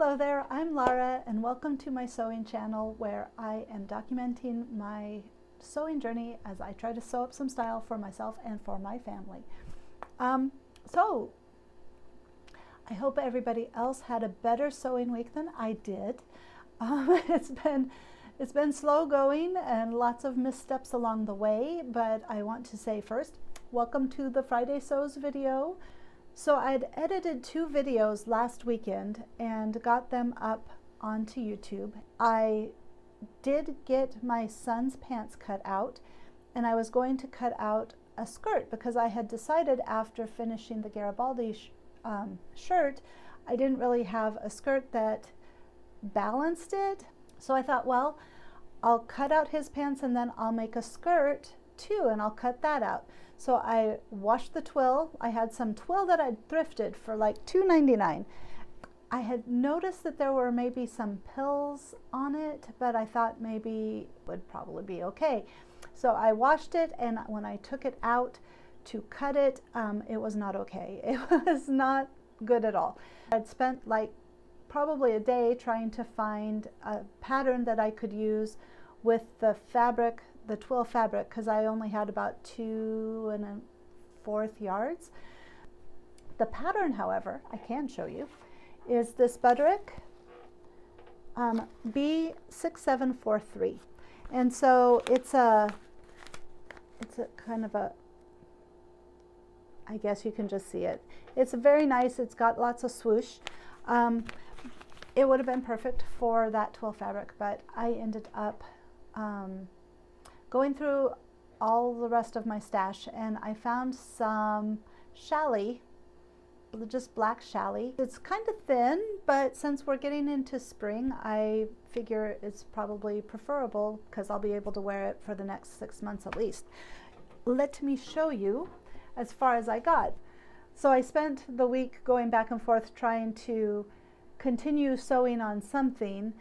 Hello there, I'm Lara and welcome to my sewing channel where I am documenting my sewing journey as I try to sew up some style for myself and for my family. So I hope everybody else had a better sewing week than I did. It's been slow going and lots of missteps along the way, but I want to say first, welcome to the Friday Sews video. So I'd edited 2 videos last weekend and got them up onto YouTube. I did get my son's pants cut out, and I was going to cut out a skirt because I had decided after finishing the Garibaldi shirt, I didn't really have a skirt that balanced it. So I thought, well, I'll cut out his pants and then I'll make a skirt too, and I'll cut that out. So I washed the twill. I had some twill that I'd thrifted for like $2.99. I had noticed that there were maybe some pills on it, but I thought maybe it would probably be okay. So I washed it, and when I took it out to cut it, it was not okay. It was not good at all. I'd spent like probably a day trying to find a pattern that I could use with the fabric, the twill fabric, because I only had about 2 1/4 yards. The pattern, however, I can show you, is this Butterick B6743, and so it's a kind of a, I guess you can just see it. It's very nice. It's got lots of swoosh. It would have been perfect for that twill fabric, but I ended up going through all the rest of my stash, and I found some challis, just black challis. It's kind of thin, but since we're getting into spring, I figure it's probably preferable because I'll be able to wear it for the next 6 months at least. Let me show you as far as I got. So I spent the week going back and forth trying to continue sewing on something.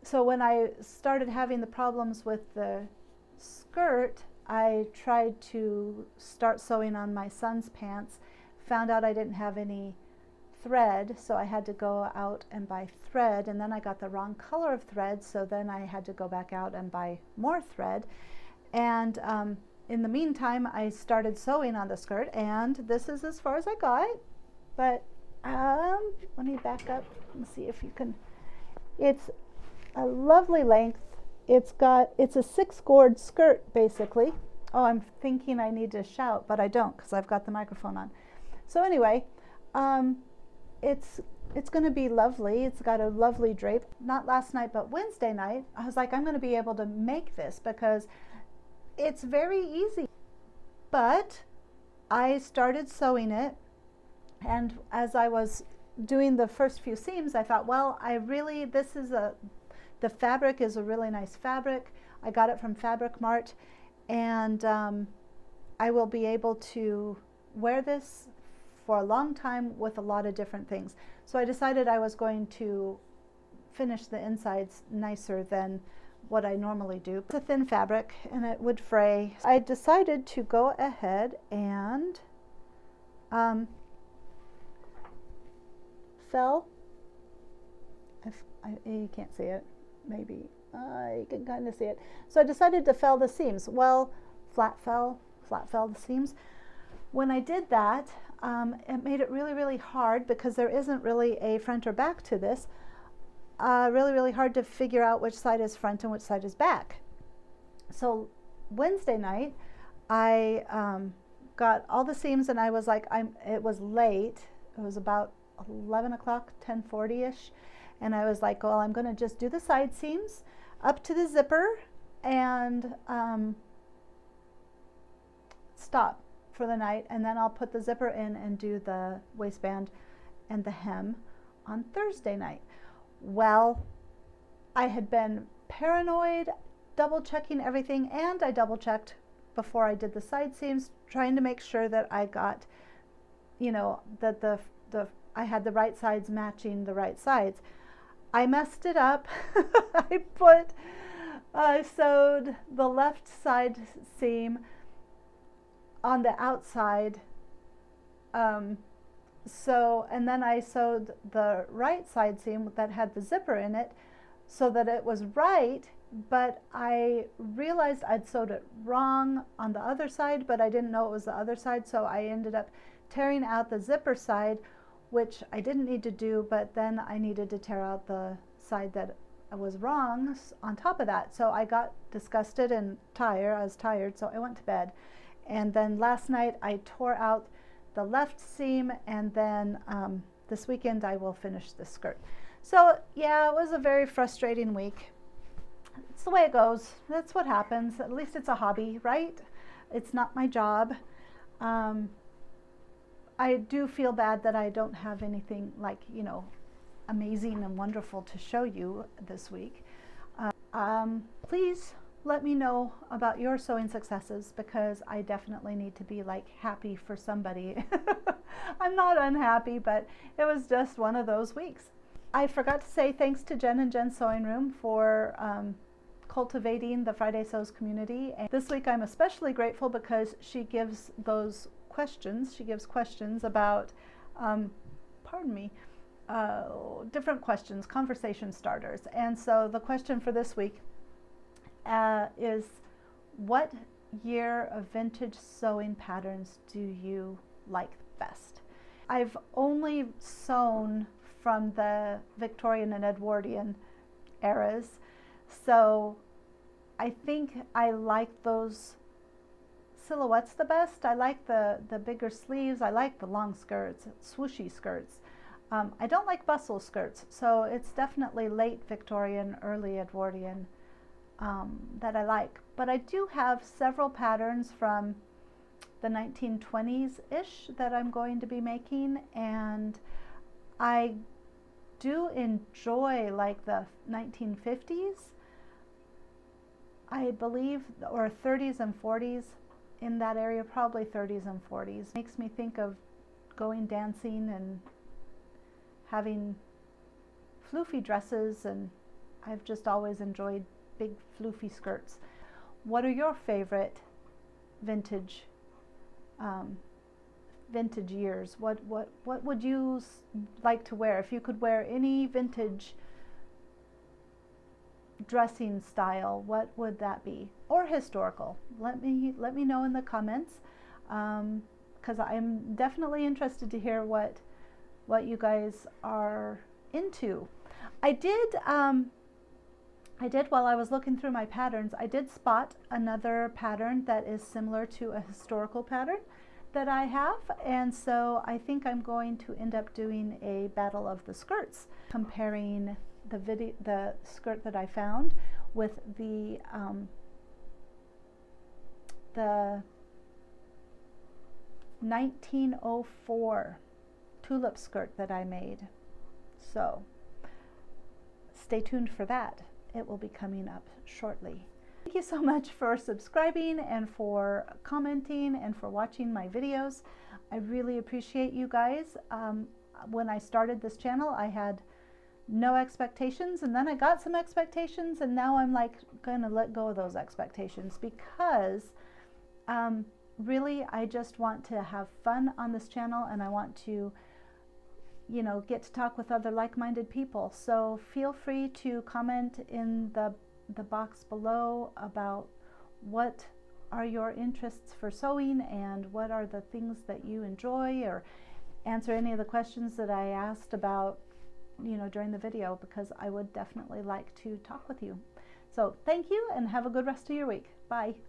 So when I started having the problems with the skirt, I tried to start sewing on my son's pants. Found out I didn't have any thread, so I had to go out and buy thread, and then I got the wrong color of thread, so then I had to go back out and buy more thread. And in the meantime, I started sewing on the skirt, and this is as far as I got. But let me back up and see if you can. It's a lovely length. It's a 6-gourd skirt basically. Oh, I'm thinking I need to shout, but I don't because I've got the microphone on. So anyway, it's going to be lovely. It's got a lovely drape. Not last night, but Wednesday night, I was like, I'm going to be able to make this because it's very easy. But I started sewing it, and as I was doing the first few seams, I thought, well, the fabric is a really nice fabric. I got it from Fabric Mart, and I will be able to wear this for a long time with a lot of different things. So I decided I was going to finish the insides nicer than what I normally do. It's a thin fabric and it would fray. I decided to go ahead and you can't see it, maybe you can kind of see it. So I decided to fell the seams. Well, flat fell the seams. When I did that, it made it really, really hard because there isn't really a front or back to this. Really, really hard to figure out which side is front and which side is back. So Wednesday night, I got all the seams, and I was like, it was late. It was about 11 o'clock, 10:40-ish. And I was like, well, I'm going to just do the side seams up to the zipper and stop for the night. And then I'll put the zipper in and do the waistband and the hem on Thursday night. Well, I had been paranoid, double checking everything, and I double checked before I did the side seams, trying to make sure that I got, that I had the right sides matching the right sides. I messed it up. I sewed the left side seam on the outside So, and then I sewed the right side seam that had the zipper in it so that it was right, but I realized I'd sewed it wrong on the other side, but I didn't know it was the other side, so I ended up tearing out the zipper side, which I didn't need to do, but then I needed to tear out the side that was wrong on top of that. So I got disgusted and tired. I was tired, so I went to bed. And then last night I tore out the left seam, and then this weekend I will finish the skirt. So yeah, it was a very frustrating week. It's the way it goes. That's what happens. At least it's a hobby, right? It's not my job. I do feel bad that I don't have anything like, you know, amazing and wonderful to show you this week. Please let me know about your sewing successes, because I definitely need to be like happy for somebody. I'm not unhappy, but it was just one of those weeks. I forgot to say thanks to Jen and Jen's Sewing Room for cultivating the Friday Sews community. And this week I'm especially grateful because she gives those questions. She gives questions about, different questions, conversation starters. And so the question for this week is, what year of vintage sewing patterns do you like best? I've only sewn from the Victorian and Edwardian eras, so I think I like those silhouettes the best. I like the bigger sleeves. I like the long skirts, swooshy skirts. I don't like bustle skirts, so it's definitely late Victorian, early Edwardian that I like. But I do have several patterns from the 1920s-ish that I'm going to be making, and I do enjoy like the 1950s, I believe, or 30s and 40s, in that area, probably 30s and 40s. Makes me think of going dancing and having floofy dresses, and I've just always enjoyed big floofy skirts. What are your favorite vintage vintage years? What would you like to wear if you could wear any vintage dressing style? What would that be? Or historical? Let me know in the comments, because I'm definitely interested to hear what you guys are into. I did while I was looking through my patterns, I did spot another pattern that is similar to a historical pattern that I have, and so I think I'm going to end up doing a battle of the skirts, comparing the skirt that I found with the 1904 tulip skirt that I made. So stay tuned for that. It will be coming up shortly. Thank you so much for subscribing and for commenting and for watching my videos. I really appreciate you guys. When I started this channel, I had no expectations, and then I got some expectations, and now I'm like gonna let go of those expectations, because really I just want to have fun on this channel, and I want to, you know, get to talk with other like-minded people. So feel free to comment in the box below about what are your interests for sewing and what are the things that you enjoy, or answer any of the questions that I asked about, you know, during the video, because I would definitely like to talk with you. So thank you, and have a good rest of your week. Bye.